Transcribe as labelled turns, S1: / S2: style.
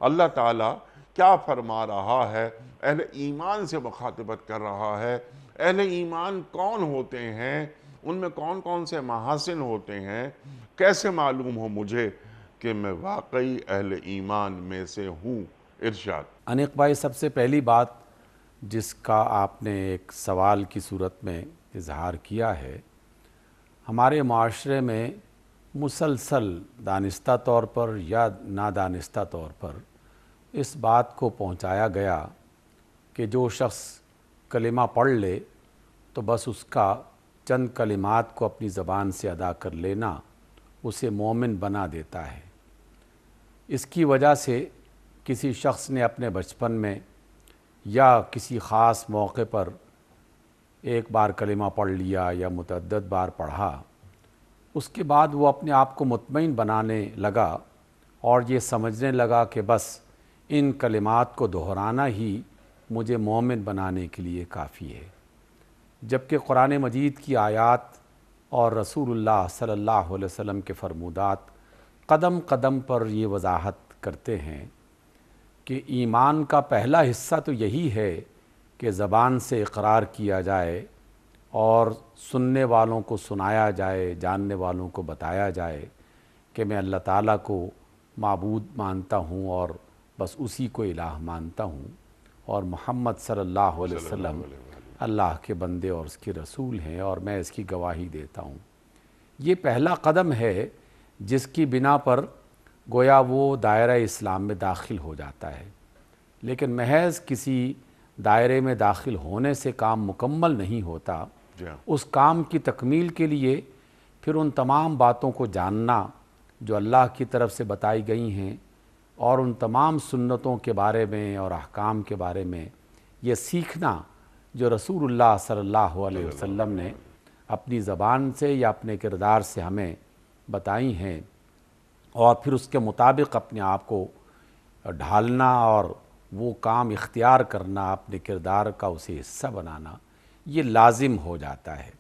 S1: اللہ تعالیٰ کیا فرما رہا ہے، اہل ایمان سے مخاطبت کر رہا ہے۔ اہل ایمان کون ہوتے ہیں، ان میں کون کون سے محاسن ہوتے ہیں، کیسے معلوم ہو مجھے کہ میں واقعی اہل ایمان میں سے ہوں؟ ارشاد۔
S2: انیق بھائی، سب سے پہلی بات جس کا آپ نے ایک سوال کی صورت میں اظہار کیا ہے، ہمارے معاشرے میں مسلسل دانستہ طور پر یا نادانستہ طور پر اس بات کو پہنچایا گیا کہ جو شخص کلمہ پڑھ لے تو بس اس کا چند کلمات کو اپنی زبان سے ادا کر لینا اسے مومن بنا دیتا ہے۔ اس کی وجہ سے کسی شخص نے اپنے بچپن میں یا کسی خاص موقع پر ایک بار کلمہ پڑھ لیا یا متعدد بار پڑھا، اس کے بعد وہ اپنے آپ کو مطمئن بنانے لگا اور یہ سمجھنے لگا کہ بس ان کلمات کو دہرانا ہی مجھے مومن بنانے کے لیے کافی ہے، جبکہ قرآن مجید کی آیات اور رسول اللہ صلی اللہ علیہ وسلم کے فرمودات قدم قدم پر یہ وضاحت کرتے ہیں کہ ایمان کا پہلا حصہ تو یہی ہے کہ زبان سے اقرار کیا جائے اور سننے والوں کو سنایا جائے، جاننے والوں کو بتایا جائے کہ میں اللہ تعالیٰ کو معبود مانتا ہوں اور بس اسی کو الہ مانتا ہوں، اور محمد صلی اللہ علیہ وسلم اللہ کے بندے اور اس کے رسول ہیں اور میں اس کی گواہی دیتا ہوں۔ یہ پہلا قدم ہے جس کی بنا پر گویا وہ دائرہ اسلام میں داخل ہو جاتا ہے، لیکن محض کسی دائرے میں داخل ہونے سے کام مکمل نہیں ہوتا۔ اس کام کی تکمیل کے لیے پھر ان تمام باتوں کو جاننا جو اللہ کی طرف سے بتائی گئی ہیں اور ان تمام سنتوں کے بارے میں اور احکام کے بارے میں یہ سیکھنا جو رسول اللہ صلی اللہ علیہ وسلم نے اپنی زبان سے یا اپنے کردار سے ہمیں بتائی ہیں، اور پھر اس کے مطابق اپنے آپ کو ڈھالنا اور وہ کام اختیار کرنا، اپنے کردار کا اسے حصہ بنانا، یہ لازم ہو جاتا ہے۔